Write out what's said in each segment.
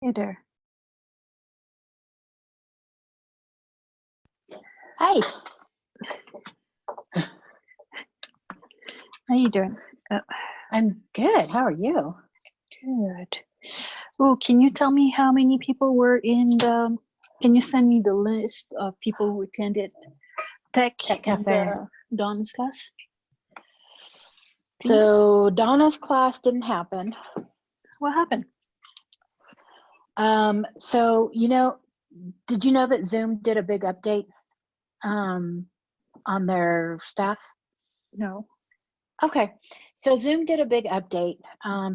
Hey there. Hi. How you doing? I'm good. How are you? Good. Oh, can you tell me how many people were in the? Can you send me the list of people who attended Tech and Cafe. Don's class? Please? So Donna's class didn't happen. What happened? So did you know that Zoom did a big update on their staff? No. Okay. So Zoom did a big update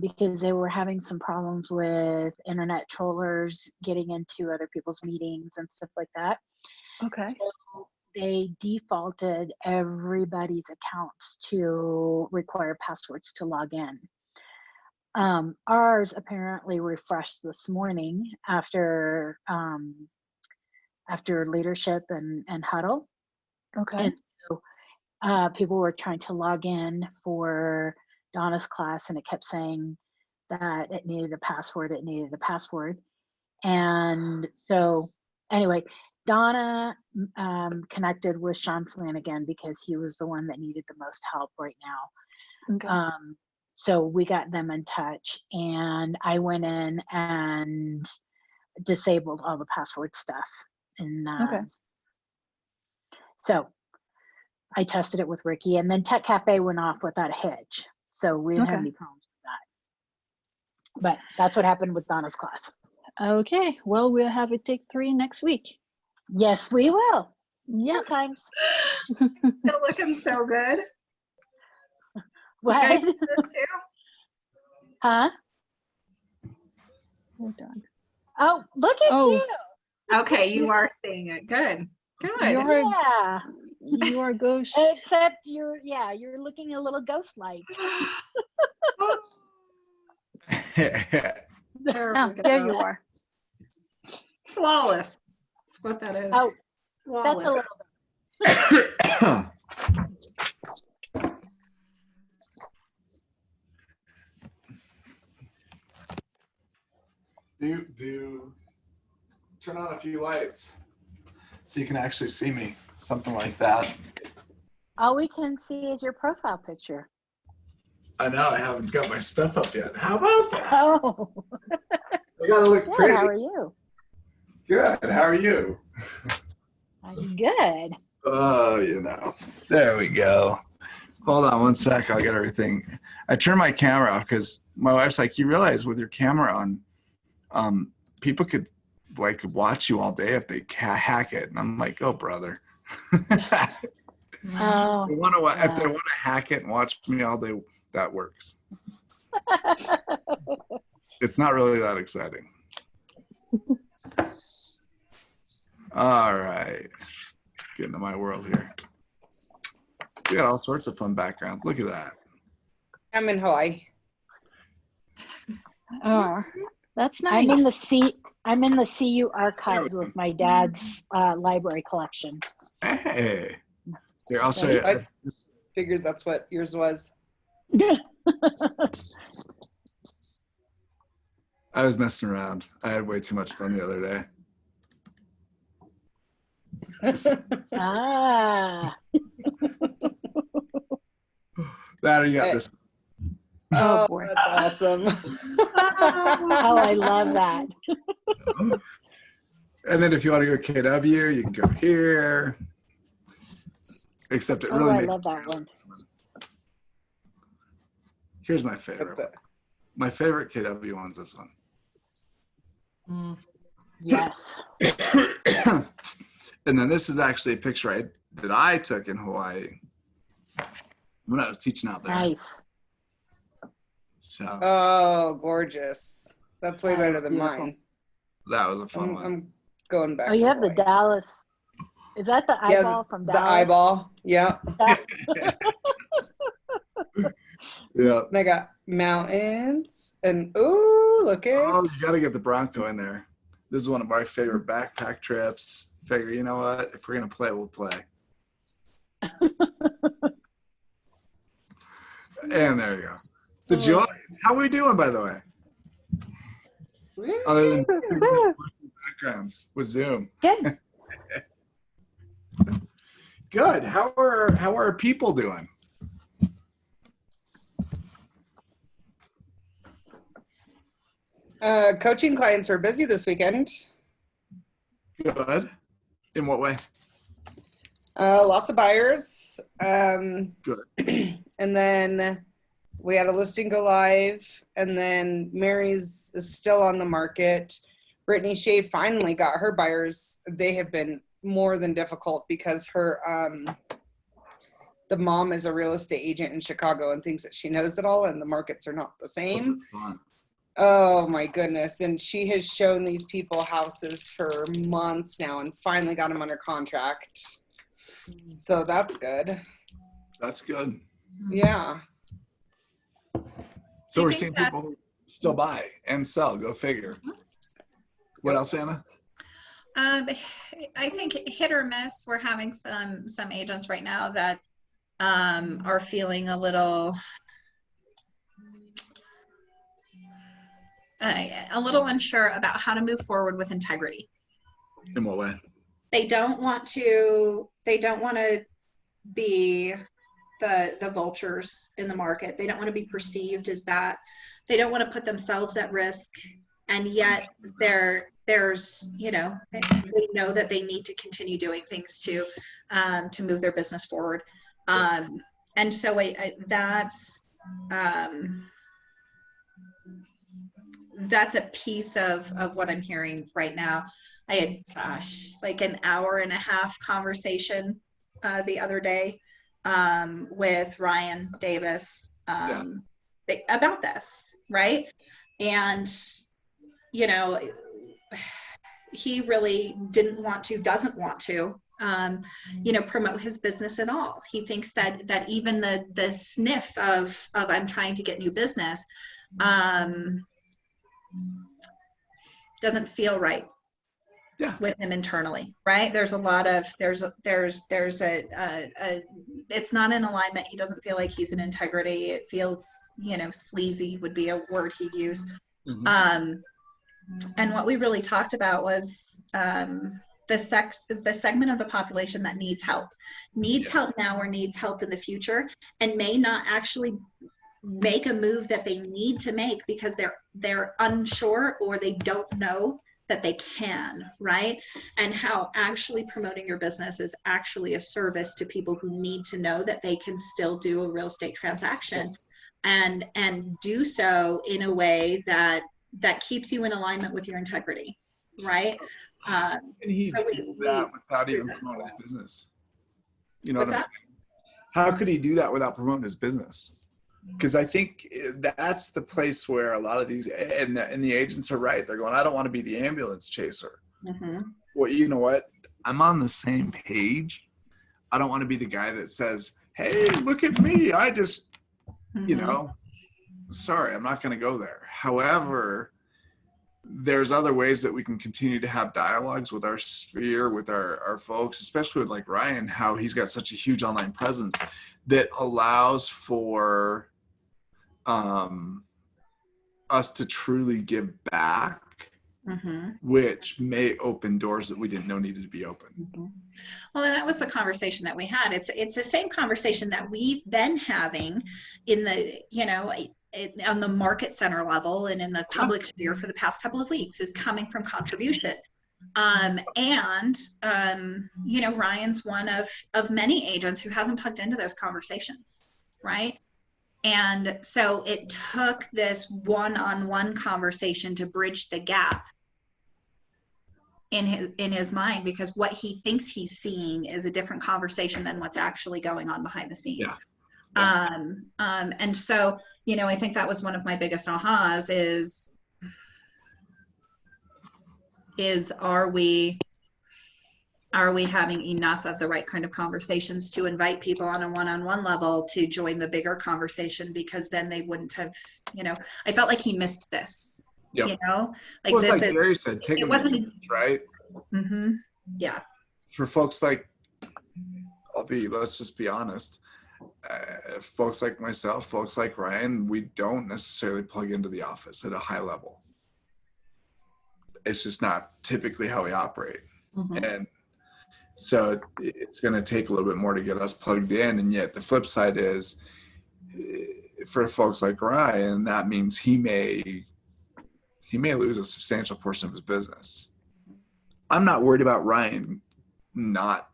because they were having some problems with internet trollers getting into other people's meetings and stuff like that. Okay. So they defaulted everybody's accounts to require passwords to log in. Ours apparently refreshed this morning after leadership and Huddle. Okay. And so people were trying to log in for Donna's class, and it kept saying that it needed a password. And so anyway, Donna connected with Sean Flanagan because he was the one that needed the most help right now. Okay. So we got them in touch, and I went in and disabled all the password stuff. And Okay. so I tested it with Ricky, and then Tech Cafe went off without a hitch. So we didn't have Okay. any problems with that. But that's what happened with Donna's class. Okay. Well, we'll have a take 3 next week. Yes, we will. Yeah. Sometimes. Still looking so good. You guys What? do this too? Huh? Hold on. Oh, look at you. Okay, you are seeing it. Good. Good. Yeah. You are a ghost. Except you're looking a little ghost-like. There Oh, we go. there you are. Flawless. That's what that is. Oh, Flawless. that's a little bit. Do turn on a few lights so you can actually see me, something like that. All we can see is your profile picture. I know I haven't got my stuff up yet. How about that? Oh, I gotta look good. pretty. How are you? Good. How are you? I'm good. Oh, there we go. Hold on one sec. I'll get everything. I turned my camera off because my wife's like, you realize with your camera on, people could like watch you all day if they hack it. And I'm like, oh, brother. Oh, If they want to hack it and watch me all day, that works. It's not really that exciting. All right. Get into my world here. We got all sorts of fun backgrounds. Look at that. I'm in Hawaii. Oh, that's nice. I'm in the CU archives with my dad's library collection. Hey. Here, I'll show you. I figured that's what yours was. I was messing around. I had way too much fun the other day. Ah. That or you got this. Oh, Oh, boy. that's awesome. Oh, I love that. And then if you want to go KW, you can go here. Except it really I makes love that one. Here's my favorite one. My favorite KW one's this one. Yes. And then this is actually a picture that I took in Hawaii when I was teaching out there. Nice. So Oh, gorgeous. That's way That better is than beautiful. mine. that was a fun one. I'm going back Oh, you to have the Hawaii. Dallas. Is that the eyeball from Dallas? The eyeball. Yeah. Yeah. And I got mountains and ooh, look at. Oh, you got to get the Bronco in there. This is one of my favorite backpack trips. Figure, you know what? If we're going to play, we'll play. And there you go. The Joys. How are we doing, by the way? other than backgrounds with Zoom. Good. Good. How are people doing? Coaching clients were busy this weekend. Good. In what way? Lots of buyers. Good. And then we had a listing go live, and then Mary's is still on the market. Brittany Shea finally got her buyers. They have been more than difficult because her the mom is a real estate agent in Chicago and thinks that she knows it all, and the markets are not the same. Oh my goodness. And she has shown these people houses for months now and finally got them under contract. So that's good. That's good. Yeah. So we're seeing people still buy and sell. Go figure. What else, Anna? I think hit or miss. We're having some agents right now that are feeling a little unsure about how to move forward with integrity. In what way? They don't want to be the vultures in the market. They don't want to be perceived as that. They don't want to put themselves at risk, and yet there's they know that they need to continue doing things to move their business forward. And so that's a piece of what I'm hearing right now. I had, like an hour and a half conversation the other day with Ryan Davis about this, right? And, he really doesn't want to promote his business at all. He thinks that even the sniff of I'm trying to get new business doesn't feel right with him internally, right? There's a lot of there's it's not in alignment. He doesn't feel like he's in integrity. It feels sleazy would be a word he'd use. Mm-hmm. And what we really talked about was the segment of the population that needs help now or needs help in the future, and may not actually make a move that they need to make because they're unsure or they don't know that they can, right? And how actually promoting your business is actually a service to people who need to know that they can still do a real estate transaction and do so in a way that keeps you in alignment with your integrity, right? And he do that without even promoting his business. You know what I'm saying? How could he do that without promoting his business? Because I think that's the place where a lot of these, and the agents are right. They're going, I don't want to be the ambulance chaser. Mm-hmm. Well, you know what? I'm on the same page. I don't want to be the guy that says, hey, look at me. I just, sorry, I'm not going to go there. However, there's other ways that we can continue to have dialogues with our sphere, with our folks, especially with like Ryan, how he's got such a huge online presence that allows for us to truly give back, which may open doors that we didn't know needed to be open. Mm-hmm. Well, and that was the conversation that we had. It's the same conversation that we've been having in the, on the market center level and in the public sphere for the past couple of weeks, is coming from contribution. Ryan's one of many agents who hasn't plugged into those conversations, right? And so it took this one-on-one conversation to bridge the gap in his mind, because what he thinks he's seeing is a different conversation than what's actually going on behind the scenes. And so, I think that was one of my biggest ahas is are we having enough of the right kind of conversations to invite people on a one-on-one level to join the bigger conversation, because then they wouldn't have, I felt like he missed this, like well, it's this like Gary said, take them right? Mm-hmm. Yeah. For folks like, let's just be honest, folks like myself, folks like Ryan, we don't necessarily plug into the office at a high level. It's just not typically how we operate. Mhm. And so it's going to take a little bit more to get us plugged in. And yet the flip side is, for folks like Ryan, that means he may lose a substantial portion of his business. I'm not worried about Ryan not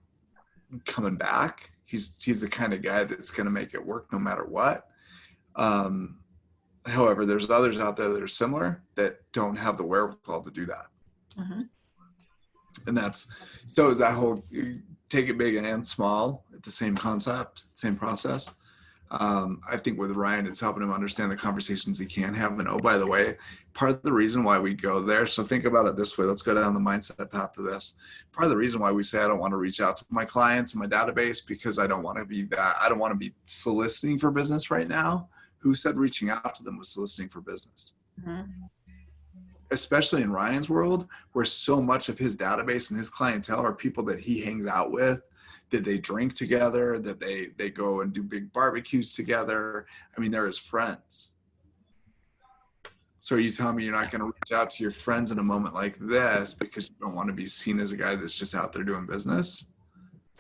coming back. He's the kind of guy that's going to make it work no matter what. However, there's others out there that are similar that don't have the wherewithal to do that. Mhm. And so is that whole take it big and small at the same concept, same process. I think with Ryan, it's helping him understand the conversations he can have. And oh, by the way, part of the reason why we go there, so think about it this way, let's go down the mindset path of this. Part of the reason why we say I don't want to reach out to my clients and my database, because I don't want to be soliciting for business right now. Who said reaching out to them was soliciting for business? Mhm. Especially in Ryan's world, where so much of his database and his clientele are people that he hangs out with, that they drink together, that they go and do big barbecues together. I mean, they're his friends. So are you telling me you're not going to reach out to your friends in a moment like this because you don't want to be seen as a guy that's just out there doing business?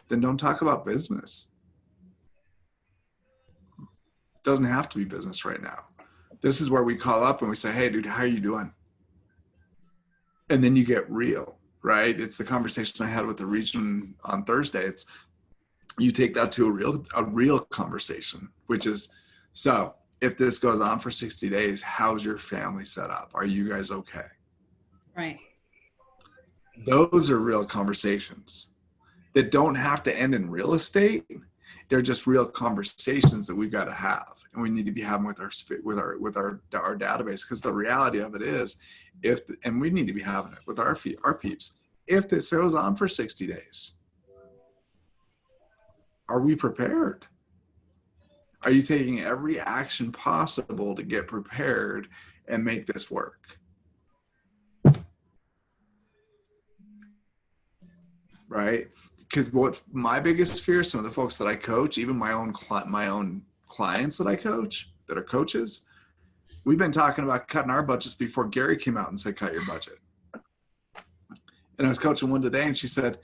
Then don't talk about business. It doesn't have to be business right now. This is where we call up and we say, hey, dude, how are you doing? And then you get real, right? It's the conversation I had with the region on Thursday. It's you take that to a real conversation, which is, so if this goes on for 60 days, how's your family set up? Are you guys okay? Right. Those are real conversations that don't have to end in real estate. They're just real conversations that we've got to have, and we need to be having with our database. Because the reality of it is, and we need to be having it with our peeps. If this goes on for 60 days, are we prepared? Are you taking every action possible to get prepared and make this work? Right? Because what my biggest fear, some of the folks that I coach, even my own clients that I coach, that are coaches, we've been talking about cutting our budgets before Gary came out and said, cut your budget. And I was coaching one today and she said,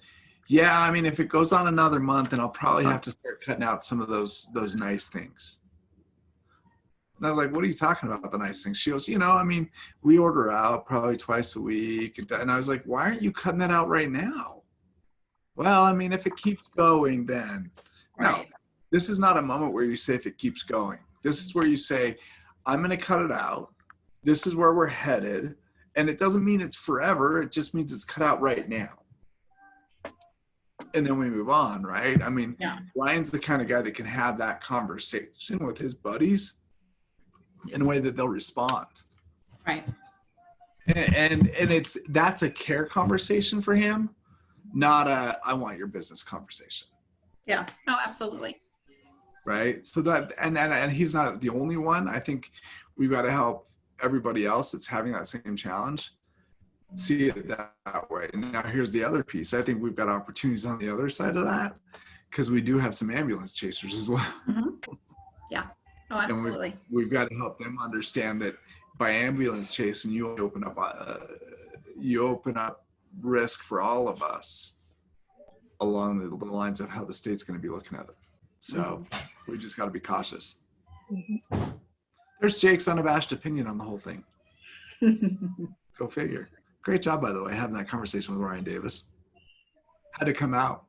yeah, I mean, if it goes on another month, then I'll probably have to start cutting out some of those nice things. And I was like, what are you talking about, the nice things? She goes, I mean, we order out probably twice a week. And I was like, why aren't you cutting that out right now? Well, I mean, if it keeps going, then no, this is not a moment where you say if it keeps going. This is where you say, I'm going to cut it out. This is where we're headed. And it doesn't mean it's forever. It just means it's cut out right now. And then we move on, right? I mean, Yeah. Ryan's the kind of guy that can have that conversation with his buddies in a way that they'll respond. Right. And that's a care conversation for him, not a I want your business conversation. Yeah. Oh, absolutely. Right. So that and he's not the only one. I think we've got to help everybody else that's having that same challenge see it that way. And now here's the other piece. I think we've got opportunities on the other side of that because we do have some ambulance chasers as well. Mm-hmm. Yeah. Oh, absolutely. And we've got to help them understand that by ambulance chasing, you open up risk for all of us along the lines of how the state's going to be looking at it. So we just got to be cautious. Mm-hmm. There's Jake's unabashed opinion on the whole thing. Go figure. Great job, by the way, having that conversation with Ryan Davis. How'd it come out?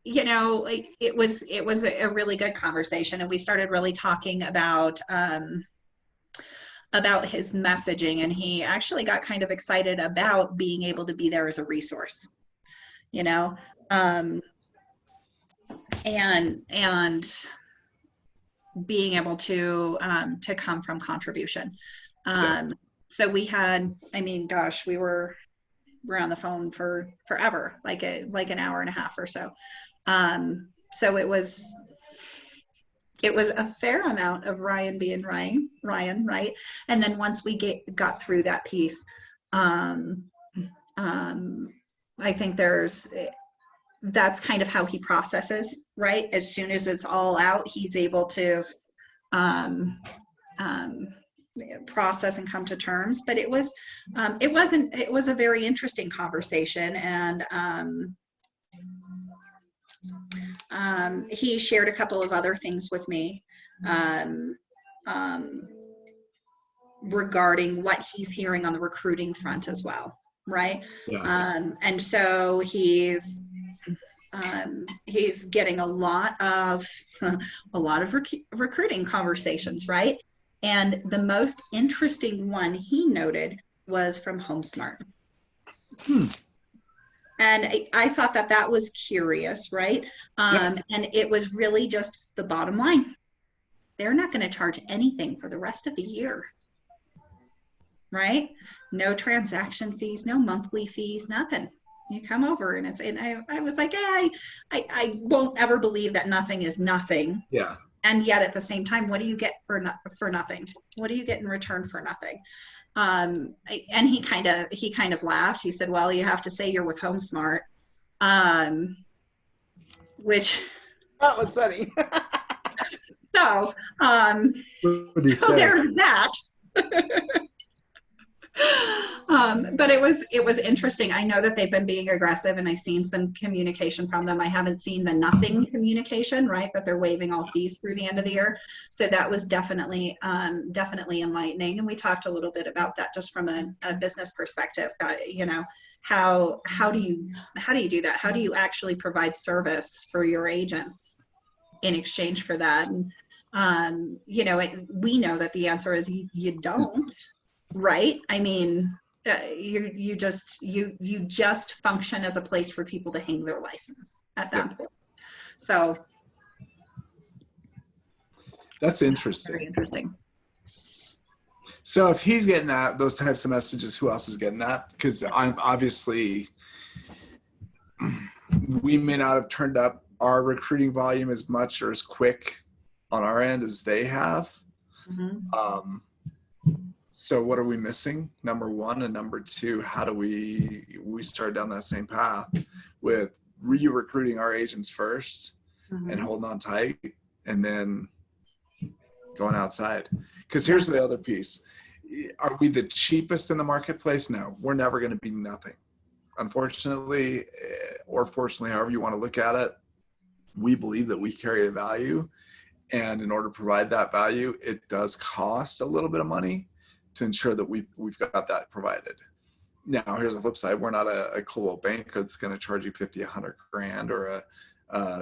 It was a really good conversation, and we started really talking about his messaging, and he actually got kind of excited about being able to be there as a resource, and being able to come from contribution. So we had, we were on the phone for forever, like an hour and a half or so. So it was a fair amount of Ryan being Ryan, right? And then once we got through that piece, I think that's kind of how he processes, right? As soon as it's all out, he's able to, process and come to terms. But it was a very interesting conversation, and he shared a couple of other things with me regarding what he's hearing on the recruiting front as well, right? Yeah. And so he's getting a lot of recruiting conversations, right? And the most interesting one he noted was from HomeSmart. And I thought that was curious, right? And it was really just the bottom line. They're not going to charge anything for the rest of the year, right? No transaction fees, no monthly fees, nothing. You come over and I was like, I won't ever believe that nothing is nothing. Yeah. And yet at the same time, what do you get for nothing? What do you get in return for nothing? And he kind of laughed. He said, well, you have to say you're with HomeSmart, which That was funny. so there's that. But it was interesting. I know that they've been being aggressive, and I've seen some communication from them. I haven't seen the nothing communication, right? That they're waiving all fees through the end of the year. So that was definitely enlightening. And we talked a little bit about that just from a business perspective. You know, how do you do that? How do you actually provide service for your agents in exchange for that? And you know, we know that the answer is you don't. Right? I mean, you just function as a place for people to hang their license at that point. So that's interesting. Very interesting. So if he's getting those types of messages, who else is getting that? Because I'm obviously, we may not have turned up our recruiting volume as much or as quick on our end as they have. Mm-hmm. So what are we missing? Number one, and number two, how do we start down that same path with recruiting our agents first and holding on tight, and then going outside? Because here's the other piece. Are we the cheapest in the marketplace? No, we're never going to be nothing. Unfortunately, or fortunately, however you want to look at it, we believe that we carry a value. And in order to provide that value, it does cost a little bit of money to ensure that we've got that provided. Now, here's the flip side. We're not a Coldwell Bank that's going to charge you 50, 100 grand, or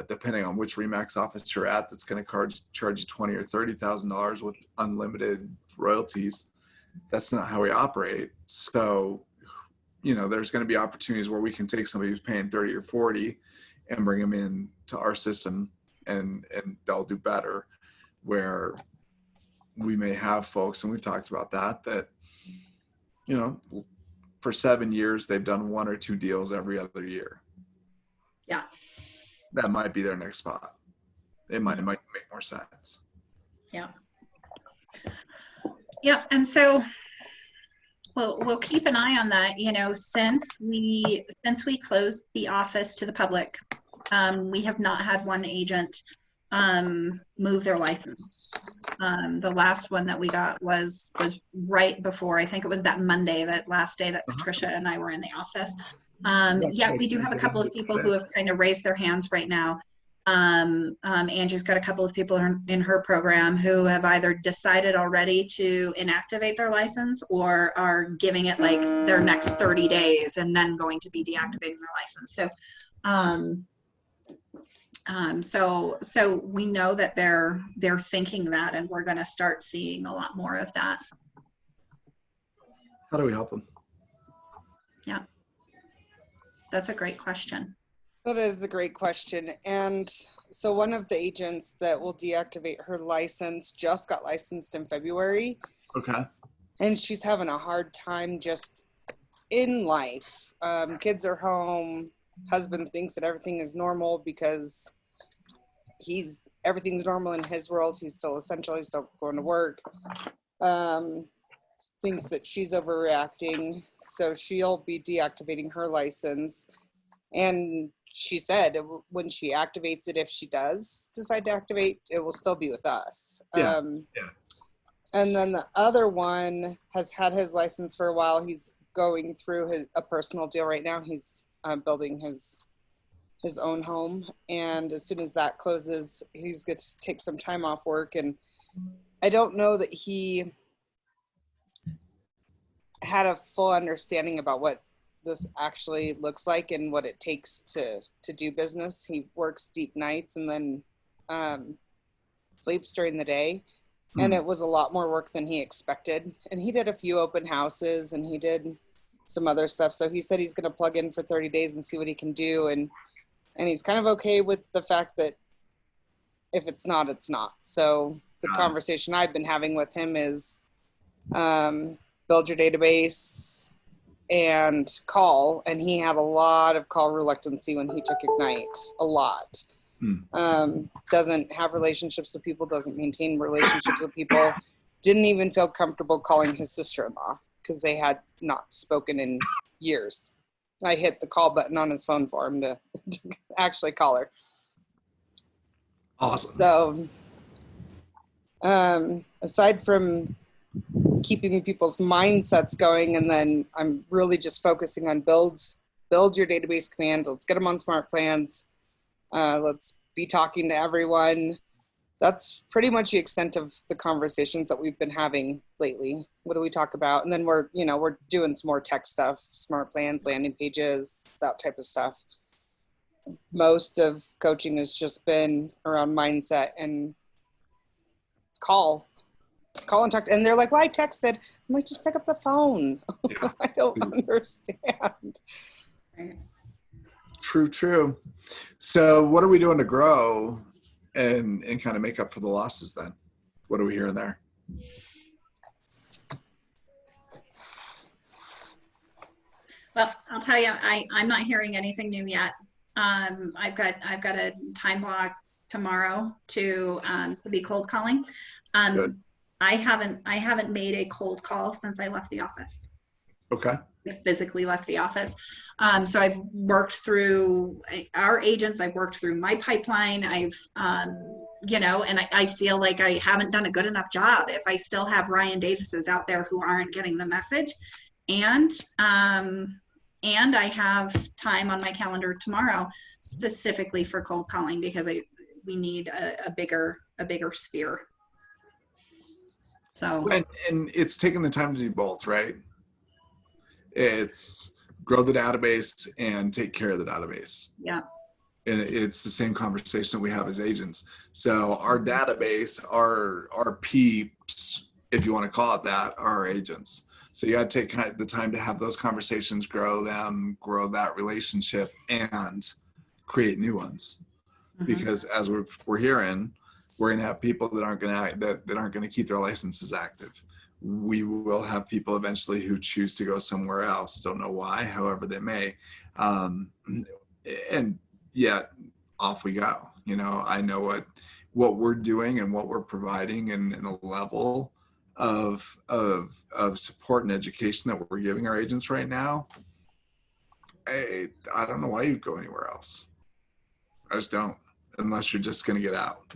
depending on which RE/MAX office you're at, that's going to charge you $20,000 or $30,000 with unlimited royalties. That's not how we operate. So, you know, there's going to be opportunities where we can take somebody who's paying 30 or 40 and bring them in to our system, and they'll do better. Where we may have folks, and we've talked about that, you know, for 7 years, they've done 1 or 2 deals every other year. Yeah. That might be their next spot. It might make more sense. Yeah. Yeah. And so we'll keep an eye on that. You know, since we closed the office to the public, we have not had one agent move their license. The last one that we got was right before, I think it was that Monday, that last day that Patricia and I were in the office. Yeah, we do have a couple of people who have kind of raised their hands right now. Angie's got a couple of people in her program who have either decided already to inactivate their license or are giving it like their next 30 days and then going to be deactivating their license. So we know that they're thinking that, and we're going to start seeing a lot more of that. How do we help them? Yeah, that's a great question. That is a great question. And so one of the agents that will deactivate her license just got licensed in February. Okay. And she's having a hard time just in life. Kids are home. Husband thinks that everything is normal because everything's normal in his world. He's still essential. He's still going to work. Thinks that she's overreacting. So she'll be deactivating her license. And she said when she activates it, if she does decide to activate, it will still be with us. Yeah. And then the other one has had his license for a while. He's going through a personal deal right now. He's building his own home. And as soon as that closes, he's going to take some time off work. And I don't know that he had a full understanding about what this actually looks like and what it takes to do business. He works deep nights and then sleeps during the day. And it was a lot more work than he expected. And he did a few open houses and he did some other stuff. So he said he's going to plug in for 30 days and see what he can do. And he's kind of okay with the fact that if it's not, it's not. So the conversation I've been having with him is build your database and call. And he had a lot of call reluctancy when he took Ignite, a lot. Doesn't have relationships with people, doesn't maintain relationships with people, didn't even feel comfortable calling his sister-in-law because they had not spoken in years. I hit the call button on his phone for him to actually call her. Awesome. So aside from keeping people's mindsets going, and then I'm really just focusing on build your database command. Let's get them on smart plans. Let's be talking to everyone. That's pretty much the extent of the conversations that we've been having lately. What do we talk about? And then we're doing some more tech stuff, smart plans, landing pages, that type of stuff. Most of coaching has just been around mindset and call and talk. And they're like, well, I texted. I'm like, just pick up the phone. Yeah. I don't understand. True. So what are we doing to grow and kind of make up for the losses then? What are we hearing there? Well, I'll tell you, I'm not hearing anything new yet. I've got a time block tomorrow to be cold calling. Good. I haven't made a cold call since I left the office. Okay. Physically left the office. So I've worked through our agents. I've worked through my pipeline. I've, and I feel like I haven't done a good enough job if I still have Ryan Davises out there who aren't getting the message. And I have time on my calendar tomorrow specifically for cold calling because we need a bigger sphere. So and it's taking the time to do both, right? It's grow the database and take care of the database. Yeah. And it's the same conversation that we have as agents. So our database, our peeps, if you want to call it that, are our agents. So you got to take the time to have those conversations, grow them, grow that relationship, and create new ones. Mm-hmm. Because as we're hearing, we're going to have people that aren't going to keep their licenses active. We will have people eventually who choose to go somewhere else. Don't know why, however they may. And yet off we go. I know what we're doing and what we're providing and the level of support and education that we're giving our agents right now. I don't know why you'd go anywhere else. I just don't, unless you're just going to get out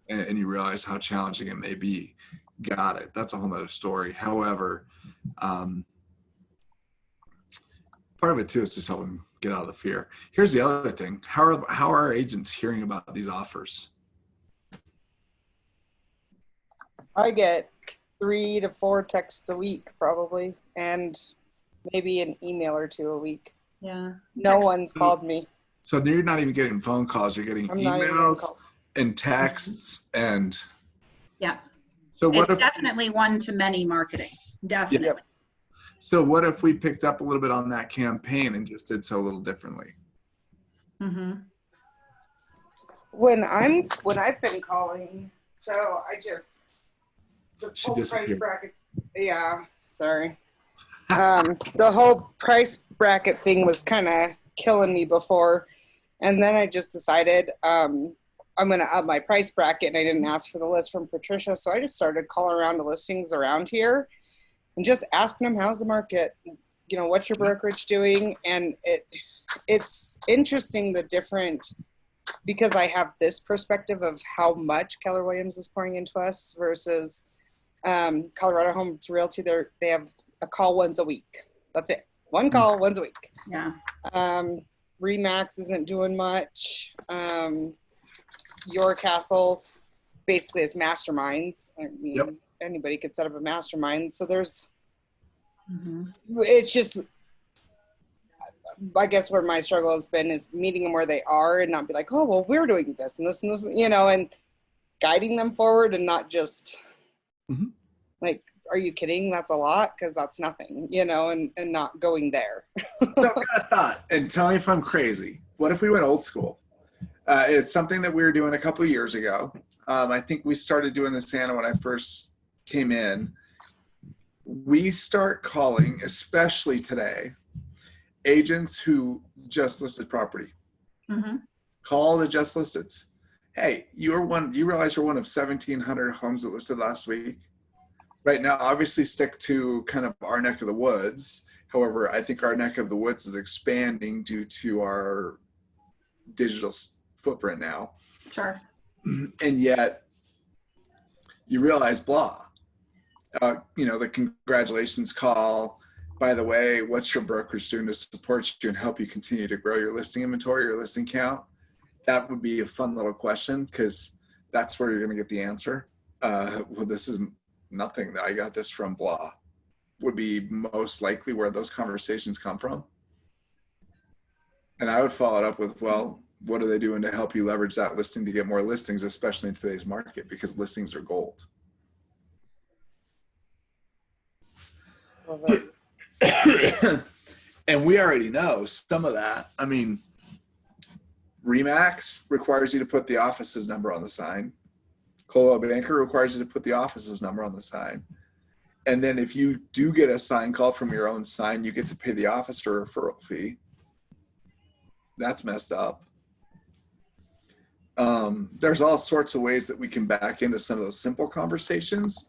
and you realize how challenging it may be. Got it. That's a whole nother story. However, part of it too is just help them get out of the fear. Here's the other thing. How are our agents hearing about these offers? I get 3 to 4 texts a week probably, and maybe an email or 2 a week. Yeah. No one's called me. So you're not even getting phone calls. You're getting emails and texts and. Yeah. So it's definitely one-to-many marketing. Definitely. Yeah. So what if we picked up a little bit on that campaign and just did so a little differently? Mm-hmm. When I've been calling, so I just the whole price bracket. Yeah, sorry. The whole price bracket thing was kind of killing me before, and then I just decided I'm going to up my price bracket, and I didn't ask for the list from Patricia, so I just started calling around to listings around here and just asking them, how's the market? What's your brokerage doing? And it's interesting because I have this perspective of how much Keller Williams is pouring into us versus Colorado Homes Realty, they have a call once a week. That's it. One call once a week. Yeah. Remax isn't doing much. Your Castle basically is masterminds. I mean, Yep. anybody could set up a mastermind. So there's, Mm-hmm. it's just, I guess where my struggle has been is meeting them where they are and not be like, oh, well, we're doing this and this and this, you know, and guiding them forward and not just like, are you kidding? That's a lot, because that's nothing, you know, and not going there. So I've got a thought, and tell me if I'm crazy. What if we went old school? It's something that we were doing a couple of years ago. I think we started doing this, Anna, when I first came in. We start calling, especially today, agents who just listed property. Mm-hmm. Call the just listeds. Hey, you realize you're one of 1,700 homes that listed last week? Right now, obviously stick to kind of our neck of the woods. However, I think our neck of the woods is expanding due to our digital footprint now. Sure. And yet you realize blah. You know, the congratulations call. By the way, what's your brokerage doing to support you and help you continue to grow your listing inventory, your listing count? That would be a fun little question, because that's where you're going to get the answer. Well, this is nothing. I got this from blah. Would be most likely where those conversations come from. And I would follow it up with, well, what are they doing to help you leverage that listing to get more listings, especially in today's market, because listings are gold. And we already know some of that. I mean, Remax requires you to put the office's number on the sign. Coldwell Banker requires you to put the office's number on the sign. And then if you do get a sign call from your own sign, you get to pay the officer referral fee. That's messed up. There's all sorts of ways that we can back into some of those simple conversations.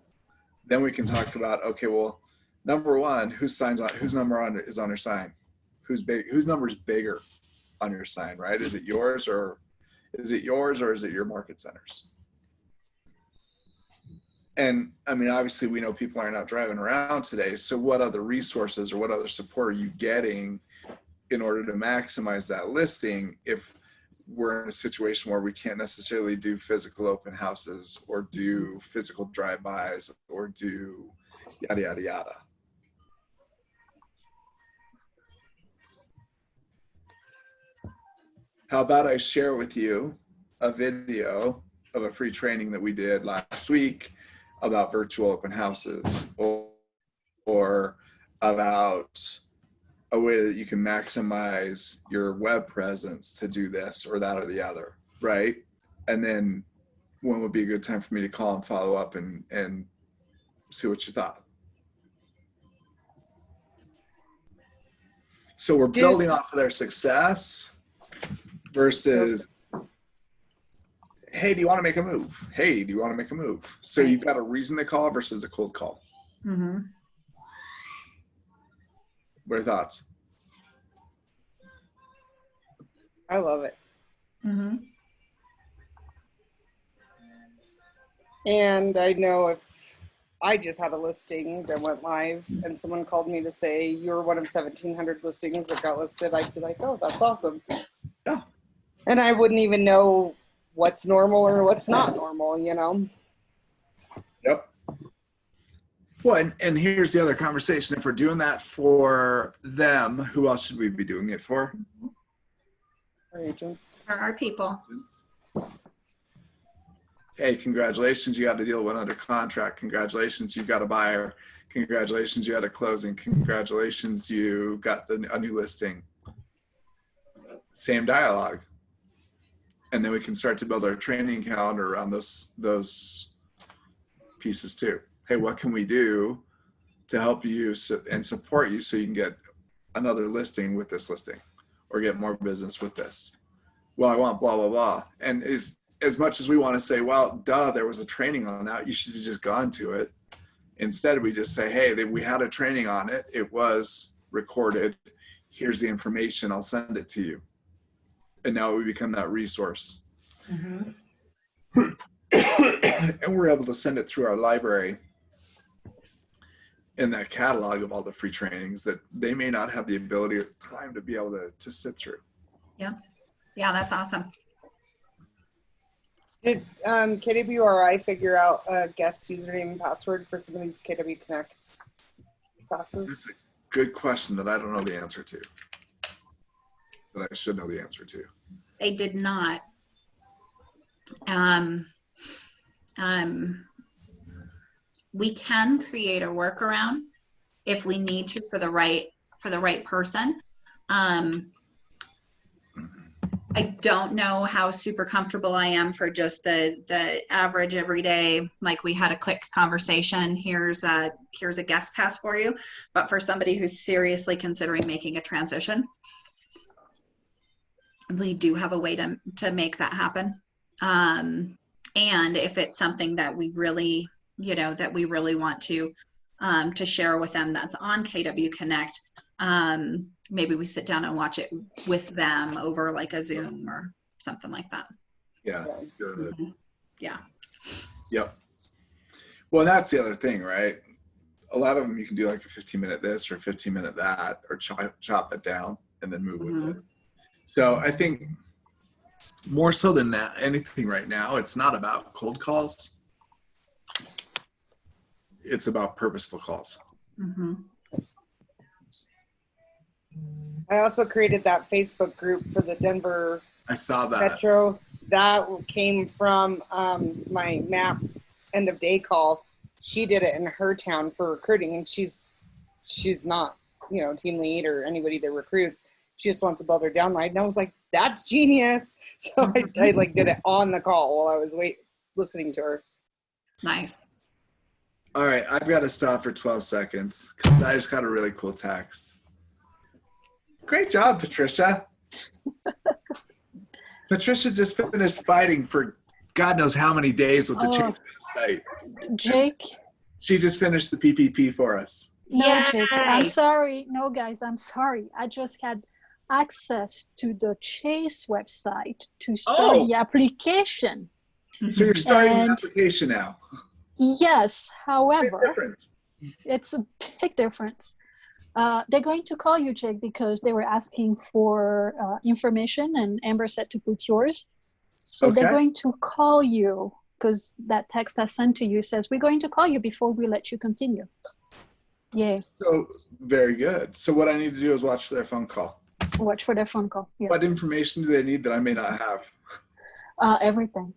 Then we can talk about, okay, well, number one, whose number is on your sign? Whose number is bigger on your sign, right? Is it yours or is it your market centers? And I mean, obviously we know people are not driving around today. So what other resources or what other support are you getting in order to maximize that listing if we're in a situation where we can't necessarily do physical open houses or do physical drive-bys or do yada, yada, yada. How about I share with you a video of a free training that we did last week about virtual open houses, or about a way that you can maximize your web presence to do this or that or the other, right? And then when would be a good time for me to call and follow up and see what you thought? So we're building off of their success versus, hey, do you want to make a move? Hey, do you want to make a move? So you've got a reason to call versus a cold call. Mm-hmm. What are your thoughts? I love it. Mm-hmm. And I know if I just had a listing that went live and someone called me to say you're one of 1,700 listings that got listed, I'd be like, oh, that's awesome. Yeah. And I wouldn't even know what's normal or what's not normal, you know? Yep. Well, and here's the other conversation. If we're doing that for them, who else should we be doing it for? Our agents. For our people. Hey, congratulations, you got a deal went under contract. Congratulations, you got a buyer. Congratulations, you had a closing. Congratulations, you got a new listing. Same dialogue. And then we can start to build our training calendar around those pieces too. Hey, what can we do to help you and support you so you can get another listing with this listing or get more business with this? Well, I want blah, blah, blah. And as much as we want to say, well, duh, there was a training on that, you should have just gone to it. Instead, we just say, hey, we had a training on it. It was recorded. Here's the information. I'll send it to you. And now we become that resource. Mm-hmm. And we're able to send it through our library in that catalog of all the free trainings that they may not have the ability or the time to be able to sit through. Yeah, that's awesome. Did KWRI figure out a guest username and password for some of these KW Connect classes? That's a good question that I don't know the answer to. That I should know the answer to. They did not. We can create a workaround if we need to for the right person. I don't know how super comfortable I am for just the average everyday, like we had a quick conversation, here's a guest pass for you. But for somebody who's seriously considering making a transition, we do have a way to make that happen. And if it's something that we really, want to share with them that's on KW Connect, maybe we sit down and watch it with them over like a Zoom or something like that. Yeah. Good. Mm-hmm. Yeah. Yep. Well, that's the other thing, right? A lot of them you can do like a 15-minute this or 15-minute that, or chop it down and then move Mm-hmm. with it. So I think more so than that, anything right now, it's not about cold calls. It's about purposeful calls. Mm-hmm. I also created that Facebook group for the Denver I saw that. Metro. That came from my MAPS end of day call. She did it in her town for recruiting, and she's not, team lead or anybody that recruits. She just wants to build her downline. And I was like, that's genius. So I like did it on the call while I was listening to her. Nice. All right, I've got to stop for 12 seconds because I just got a really cool text. Great job, Patricia. Patricia just finished fighting for God knows how many days with the Chase website. Jake. She just finished the PPP for us. No, Yay! Jake. I'm sorry. No, guys, I'm sorry. I just had access to the Chase website to start the application. So you're starting And- the application now. Yes, Big however, difference. it's a big difference. They're going to call you, Jake, because they were asking for information, and Amber said to put yours. So they're Okay. going to call you because that text I sent to you says, we're going to call you before we let you continue. Yeah. So very good. So what I need to do is watch their phone call. Watch for their phone call. Yes. What information do they need that I may not have? Everything.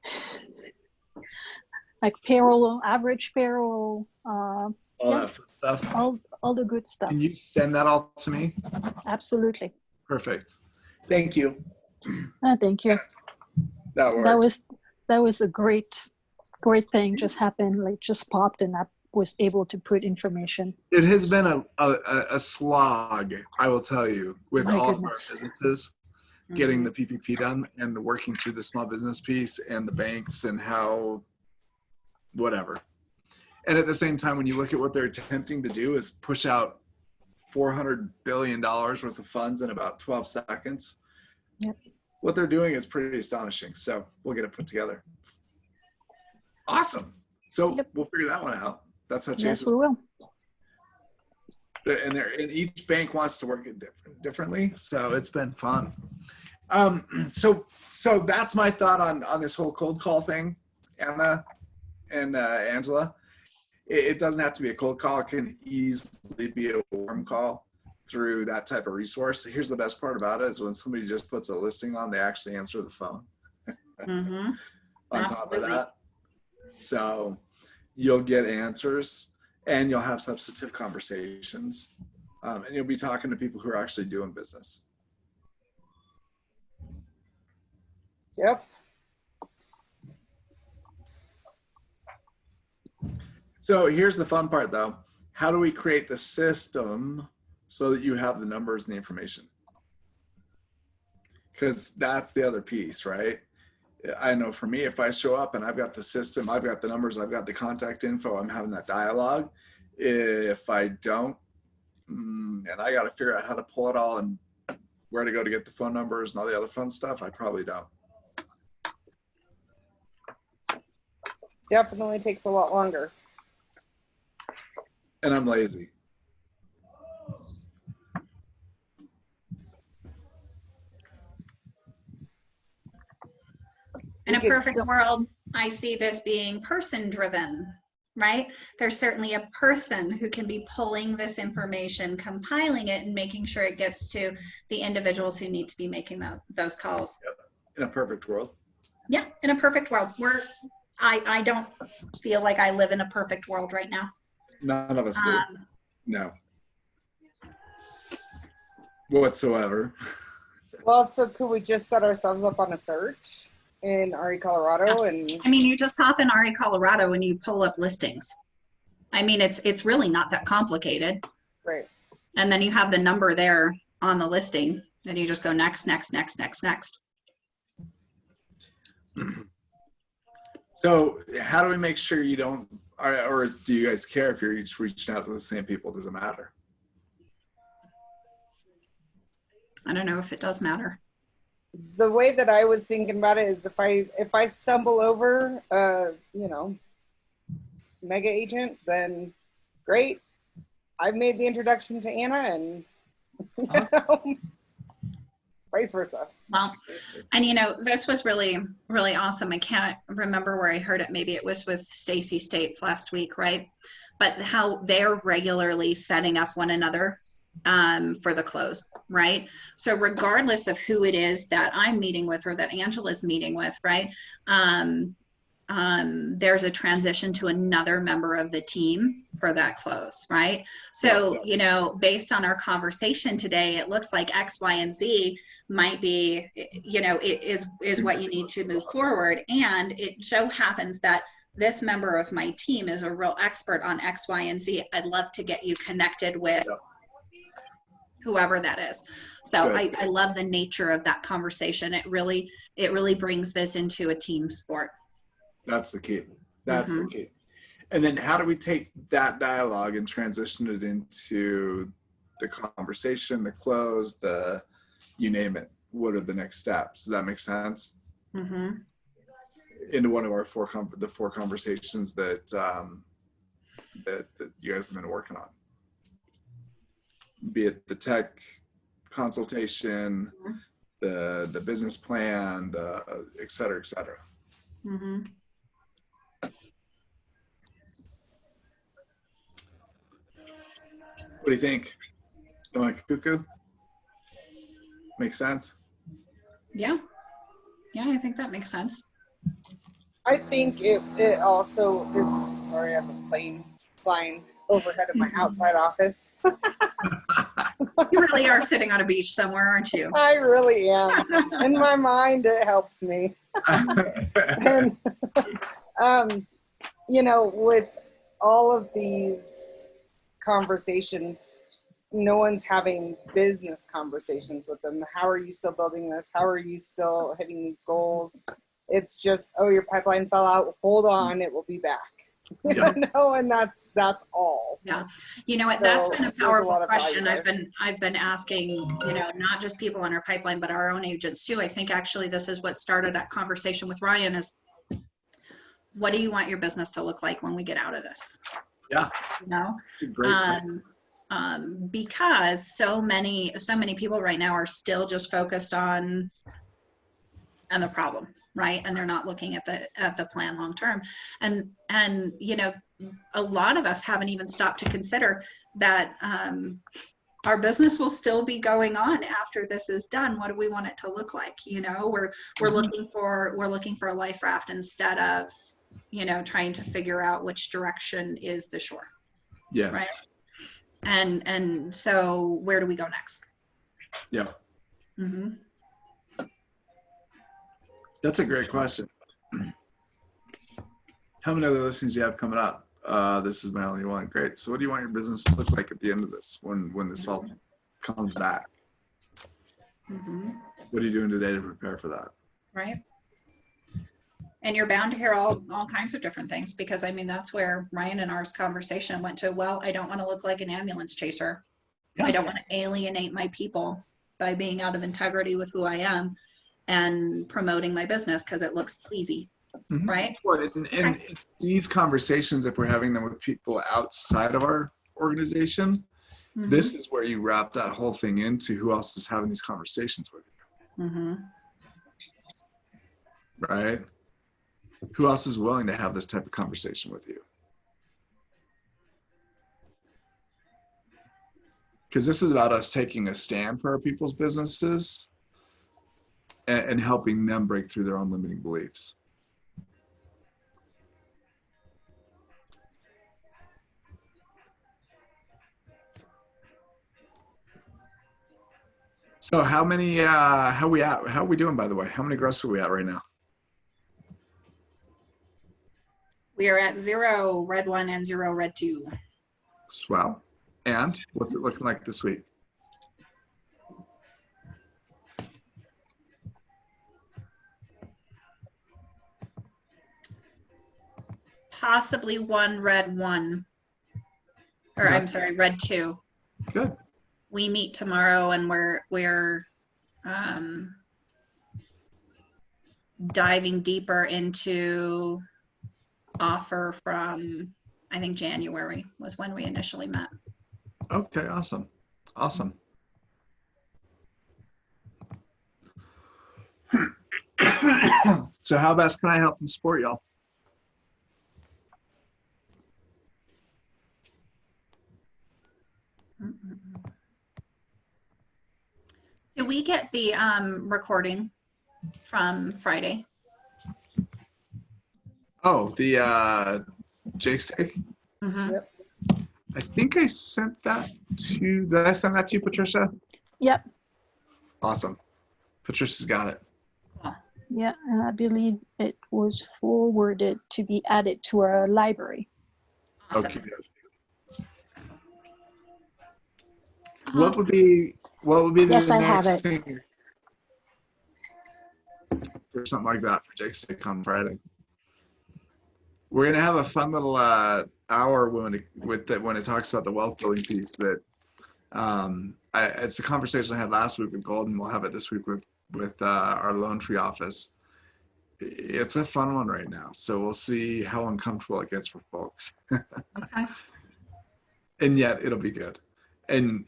Like payroll, average payroll, All yeah. that fun stuff. all the good stuff. Can you send that all to me? Absolutely. Perfect. Thank you. Thank you. That works. That was a great thing just happened, like just popped, and I was able to put information. It has been a slog, I will tell you, with My all goodness. of our businesses getting the PPP done and working through the small business piece and the banks and how whatever. And at the same time, when you look at what they're attempting to do is push out $400 billion worth of funds in about 12 seconds. Yep. What they're doing is pretty astonishing. So we'll get it put together. Awesome. So Yep. we'll figure that one out. That's how Chase Yes, is. we will. And each bank wants to work it differently. So it's been fun. So that's my thought on this whole cold call thing, Anna and Angela. It doesn't have to be a cold call. It can easily be a warm call through that type of resource. Here's the best part about it is when somebody just puts a listing on, they actually answer the phone. Mm-hmm. On top of that. So you'll get answers and you'll have substantive conversations. And you'll be talking to people who are actually doing business. Yep. So here's the fun part though. How do we create the system so that you have the numbers and the information? Because that's the other piece, right? I know for me, if I show up and I've got the system, I've got the numbers, I've got the contact info, I'm having that dialogue. If I don't, and I got to figure out how to pull it all and where to go to get the phone numbers and all the other fun stuff, I probably don't. Definitely takes a lot longer. And I'm lazy. In a perfect world, I see this being person driven, right? There's certainly a person who can be pulling this information, compiling it, and making sure it gets to the individuals who need to be making those calls. Yep. In a perfect world. Yeah, in a perfect world. I don't feel like I live in a perfect world right now. None of us do. No. Whatsoever. Well, so could we just set ourselves up on a search in RE Colorado? And I mean, you just hop in RE Colorado and you pull up listings. I mean, it's really not that complicated. Right. And then you have the number there on the listing. Then you just go next, next, next, next, next. So how do we make sure you don't, or do you guys care if you're each reaching out to the same people? Does it matter? I don't know if it does matter. The way that I was thinking about it is if I stumble over you know, mega agent, then great. I've made the introduction to Anna, and you know, vice versa. Well, and you know, this was really, really awesome. I can't remember where I heard it. Maybe it was with Stacy States last week, right? But how they're regularly setting up one another for the close, right? So regardless of who it is that I'm meeting with or that Angela's meeting with, right? There's a transition to another member of the team for that close, right? So, you know, based on our conversation today, it looks like X, Y, and Z might be, you know, it is what you need to move forward. And it so happens that this member of my team is a real expert on X, Y, and Z. I'd love to get you connected with whoever that is. So I love the nature of that conversation. It really brings this into a team sport. That's the key. That's the key. And then how do we take that dialogue and transition it into the conversation, the close, the you name it? What are the next steps? Does that make sense? Into one of our four conversations that that you guys have been working on, be it the tech consultation, the business plan, the et cetera, et cetera. What do you think? Am I cuckoo? Makes sense? Yeah, I think that makes sense. I think it also is, sorry, I have a plane flying overhead of my outside office. You really are sitting on a beach somewhere, aren't you? I really am. In my mind, it helps me. And, you know, with all of these conversations, no one's having business conversations with them. How are you still building this? How are you still hitting these goals? It's just, oh, your pipeline fell out. Hold on, it will be back. You know, and that's all. Yeah, you know what? So that's been a powerful question. I've been asking, you know, not just people in our pipeline, but our own agents too. I think actually this is what started that conversation with Ryan. Is what do you want your business to look like when we get out of this? Yeah, you know, great. Because so many people right now are still just focused on the problem, right? And they're not looking at the plan long term. And you know, a lot of us haven't even stopped to consider that our business will still be going on after this is done. What do we want it to look like? You know, we're looking for a life raft instead of, you know, trying to figure out which direction is the shore. Yes. Right. And so where do we go next? Yeah. That's a great question. How many other listings do you have coming up? This is my only one. Great. So what do you want your business to look like at the end of this, when this all comes back? What are you doing today to prepare for that? Right. And you're bound to hear all kinds of different things, because I mean, that's where Ryan and ours conversation went to. Well, I don't want to look like an ambulance chaser. I don't want to alienate my people by being out of integrity with who I am and promoting my business because it looks sleazy. Right. Well, and these conversations, if we're having them with people outside of our organization, Mhm. this is where you wrap that whole thing into who else is having these conversations with you, Mhm. right? Who else is willing to have this type of conversation with you? Because this is about us taking a stand for our people's businesses and helping them break through their own limiting beliefs. So how many, how are we doing, by the way? How many gross are we at right now? We are at 0 red 1 and 0 red 2. Swell. And what's it looking like this week? Possibly 1 red 1. Or Okay. I'm sorry, red 2. Good. We meet tomorrow and we're diving deeper into offer from, I think January was when we initially met. Okay, awesome. Awesome. So how best can I help and support y'all? Did we get the recording from Friday? Oh, the Jake's take? Mhm. Yep. I think I sent that to, did I send that to you, Patricia? Yep. Awesome. Patricia's got it. Cool. Yeah, and I believe it was forwarded to be added to our library. Awesome. Okay. What would be the Yes, I have next it. thing or something like that for Jake's take on Friday? We're gonna have a fun little hour when it talks about the wealth building piece that it's a conversation I had last week with Golden. We'll have it this week with our Lone Tree office. It's a fun one right now, so we'll see how uncomfortable it gets for folks. Okay. And yet it'll be good. And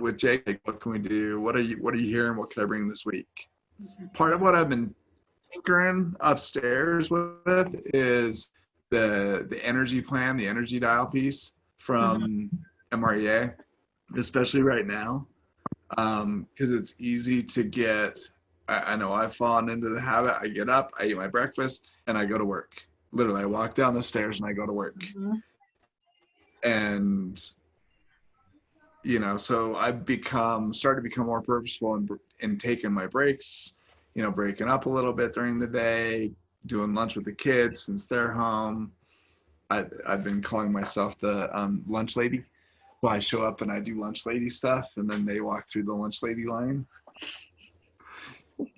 with Jake, like, what can we do? What are you hearing? What could I bring this week? Part of what I've been tinkering upstairs with is the energy plan, the energy dial piece from MREA, especially right now, because it's easy to get. I know I've fallen into the habit. I get up, I eat my breakfast, and I go to work. Literally, I walk down the stairs and I go to work. And so I've started to become more purposeful in taking my breaks, breaking up a little bit during the day, doing lunch with the kids since they're home. I've been calling myself the lunch lady. Well, I show up and I do lunch lady stuff, and then they walk through the lunch lady line.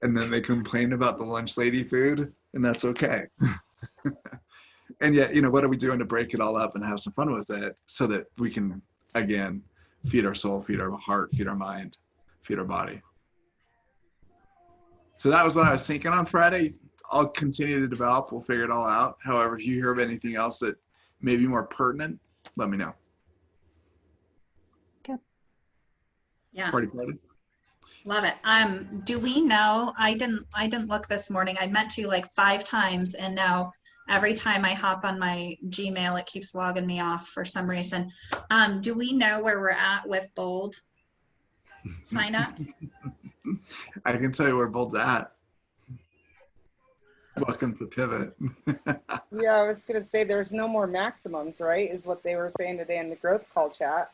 And then they complain about the lunch lady food, and that's okay. And yet, what are we doing to break it all up and have some fun with it so that we can, again, feed our soul, feed our heart, feed our mind, feed our body. So that was what I was thinking on Friday. I'll continue to develop. We'll figure it all out. However, if you hear of anything else that may be more pertinent, let me know. Okay. Yeah. Party. Love it. Do we know, I didn't look this morning. I meant to like 5 times, and now every time I hop on my Gmail, it keeps logging me off for some reason. Do we know where we're at with Bold signups? I can tell you where Bold's at. Welcome to Pivot. Yeah, I was gonna say there's no more maximums, right? Is what they were saying today in the growth call chat.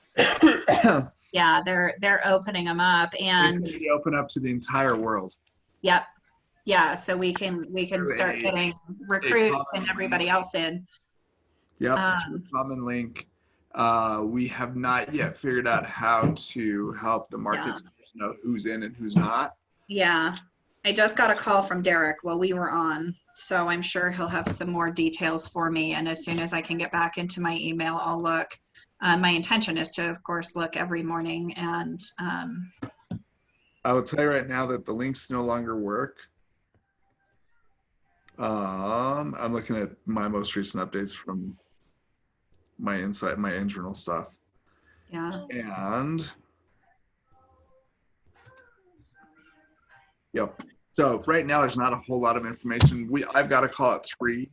Yeah, they're opening them up, It's and going to be open up to the entire world. yep, yeah. So we can start getting recruits and everybody else in. Yep, common link. We have not yet figured out how to help the markets know who's in and who's not. Yeah, I just got a call from Derek while we were on, so I'm sure he'll have some more details for me. And as soon as I can get back into my email, I'll look. My intention is to, of course, look every morning. And I will tell you right now that the links no longer work. I'm looking at my most recent updates from my insight, my internal stuff. Yeah. And yep. So right now there's not a whole lot of information. I've got a call at 3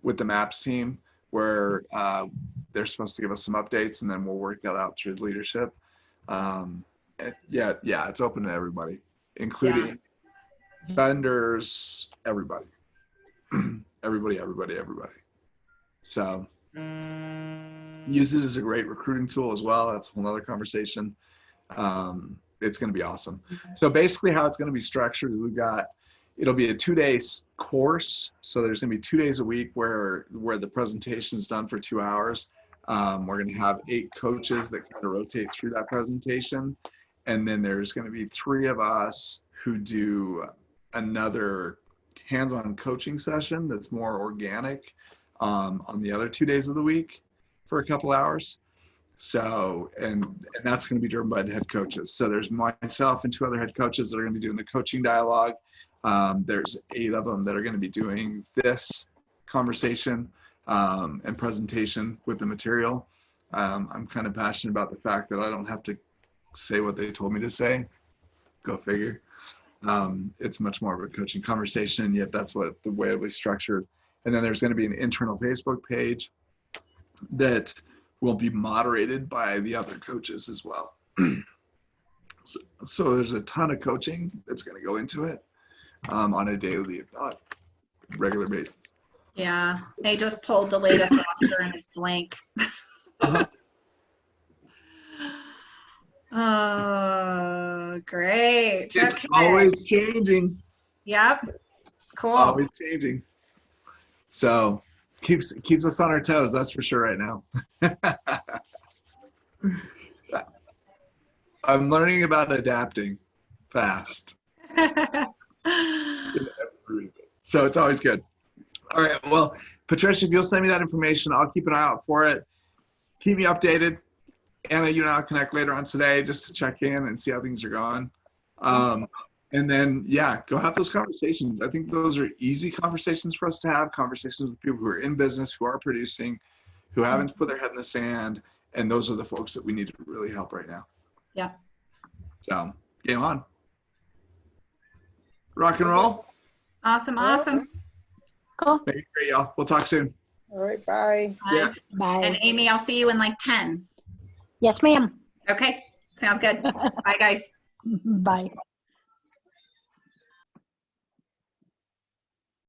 with the maps team where they're supposed to give us some updates, and then we'll work that out through leadership. Yeah, it's open to everybody, including vendors, everybody. everybody. So use it as a great recruiting tool as well. That's a whole nother conversation. It's going to be awesome. So basically how it's going to be structured, it'll be a 2-day course. So there's going to be 2 days a week where the presentation is done for 2 hours. We're going to have 8 coaches that kind of rotate through that presentation. And then there's going to be 3 of us who do another hands-on coaching session that's more organic on the other 2 days of the week for a couple hours. So, and that's going to be driven by the head coaches. So there's myself and 2 other head coaches that are going to be doing the coaching dialogue. There's 8 of them that are going to be doing this conversation and presentation with the material. I'm kind of passionate about the fact that I don't have to say what they told me to say. Go figure. It's much more of a coaching conversation, yet that's the way it was structured. And then there's going to be an internal Facebook page that will be moderated by the other coaches as well. So there's a ton of coaching that's going to go into it on a daily, if not regular basis. Yeah. They just pulled the latest roster and it's blank. Oh, great. It's Okay. always changing. Yep. Cool. Always changing. So keeps us on our toes, that's for sure right now. I'm learning about adapting fast. So it's always good. All right, well, Patricia, if you'll send me that information, I'll keep an eye out for it. Keep me updated. Anna, you and I'll connect later on today just to check in and see how things are going. And then, go have those conversations. I think those are easy conversations for us to have, conversations with people who are in business, who are producing, who haven't put their head in the sand. And those are the folks that we need to really help right now. Yeah. So, game on. Rock and roll. Awesome. Cool. Make it great, y'all. We'll talk soon. All right, bye. Yeah. Bye. And Amy, I'll see you in like 10. Yes, ma'am. Okay. Sounds good. Bye, guys. Bye.